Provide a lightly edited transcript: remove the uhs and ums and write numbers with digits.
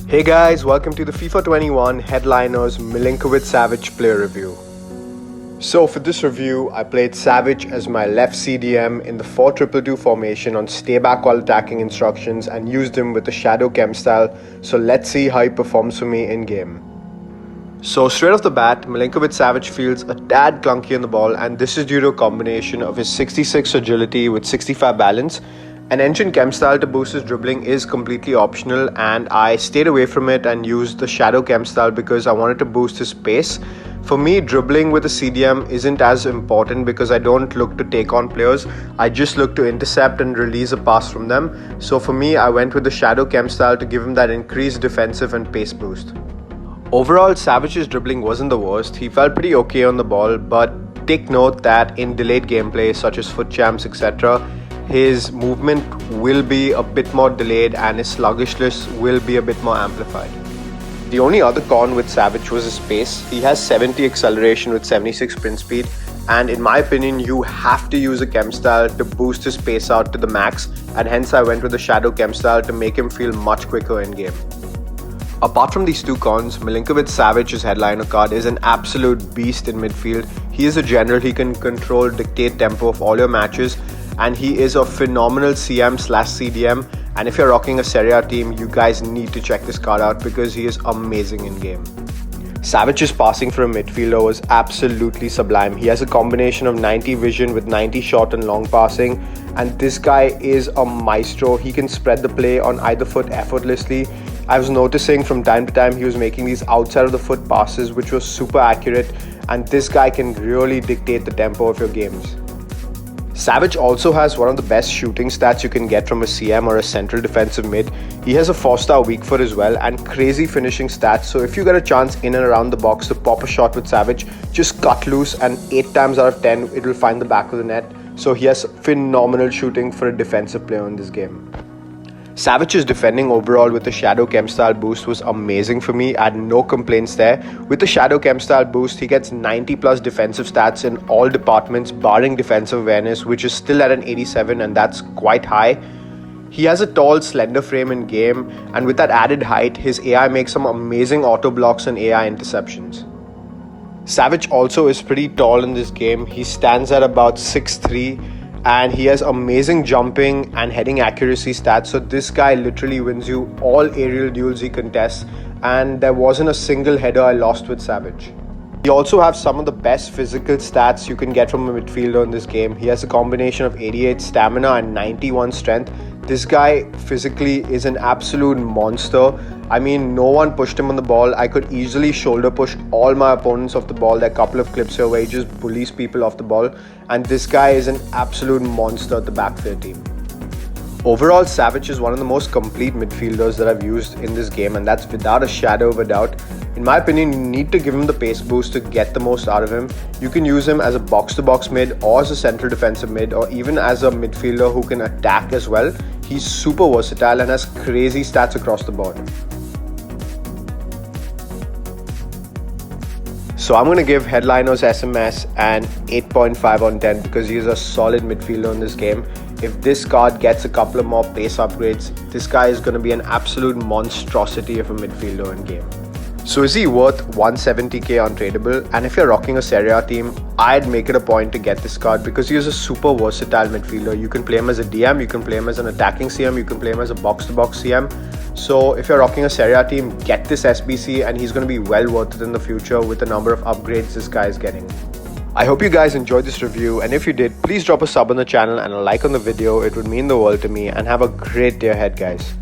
Hey guys, welcome to the FIFA 21 Headliners Milinkovic-Savic player review. So for this review, I played Savic as my left CDM in the 4-2-2 formation on stay back while attacking instructions and used him with the shadow chem style. So let's see how he performs for me in game. So straight off the bat, Milinkovic-Savic feels a tad clunky on the ball, and this is due to a combination of his 66 agility with 65 balance. An engine chem style to boost his dribbling is completely optional, and I stayed away from it and used the shadow chem style because I wanted to boost his pace. For me, dribbling with a CDM isn't as important because I don't look to take on players. I just look to intercept and release a pass from them. So for me, I went with the shadow chem style to give him that increased defensive and pace boost. Overall, Savic's dribbling wasn't the worst. He felt pretty okay on the ball, but take note that in delayed gameplay such as foot champs, etc., his movement will be a bit more delayed and his sluggishness will be a bit more amplified. The only other con with Savic was his pace. He has 70 acceleration with 76 sprint speed, and in my opinion you have to use a chem style to boost his pace out to the max, and hence I went with the shadow chem style to make him feel much quicker in game. Apart from these two cons, Milinkovic-Savic's headliner card is an absolute beast in midfield. He is a general. He can control, dictate tempo of all your matches, and he is a phenomenal CM/CDM. And if you're rocking a Serie A team, you guys need to check this card out because he is amazing in game. Savic's passing for a midfielder was absolutely sublime. He has a combination of 90 vision with 90 short and long passing, and this guy is a maestro. He can spread the play on either foot effortlessly. I was noticing from time to time he was making these outside of the foot passes which was super accurate, and this guy can really dictate the tempo of your games. Savic also has one of the best shooting stats you can get from a CM or a central defensive mid. He has a 4-star weak foot as well and crazy finishing stats, so if you get a chance in and around the box to pop a shot with Savic, just cut loose and 8 times out of 10 it will find the back of the net. So he has phenomenal shooting for a defensive player in this game. Savic's defending overall with the shadow chem style boost was amazing for me. I had no complaints there. With the shadow chem style boost, he gets 90 plus defensive stats in all departments barring defensive awareness, which is still at an 87, and that's quite high. He has a tall, slender frame in game, and with that added height, his AI makes some amazing auto blocks and AI interceptions. Savic also is pretty tall in this game. He stands at about 6'3", and he has amazing jumping and heading accuracy stats. So this guy literally wins you all aerial duels he contests, and there wasn't a single header I lost with Savic. He also has some of the best physical stats you can get from a midfielder in this game. He has a combination of 88 stamina and 91 strength. This guy physically is an absolute monster. I mean, no one pushed him on the ball. I could easily shoulder push all my opponents off the ball. There are a couple of clips here where he just bullies people off the ball, and this guy is an absolute monster at the back of their team. Overall, Savic is one of the most complete midfielders that I've used in this game, and that's without a shadow of a doubt. In my opinion, you need to give him the pace boost to get the most out of him. You can use him as a box-to-box mid or as a central defensive mid or even as a midfielder who can attack as well. He's super versatile and has crazy stats across the board. So I'm going to give Headliners SMS an 8.5 on 10 because he is a solid midfielder in this game. If this card gets a couple of more pace upgrades, this guy is going to be an absolute monstrosity of a midfielder in game. So is he worth 170k untradeable? And if you're rocking a Serie A team, I'd make it a point to get this card because he is a super versatile midfielder. You can play him as a DM, you can play him as an attacking CM, you can play him as a box-to-box CM. So if you're rocking a Serie A team, get this SBC and he's going to be well worth it in the future with the number of upgrades this guy is getting. I hope you guys enjoyed this review, and if you did, please drop a sub on the channel and a like on the video. It would mean the world to me, and have a great day ahead, guys.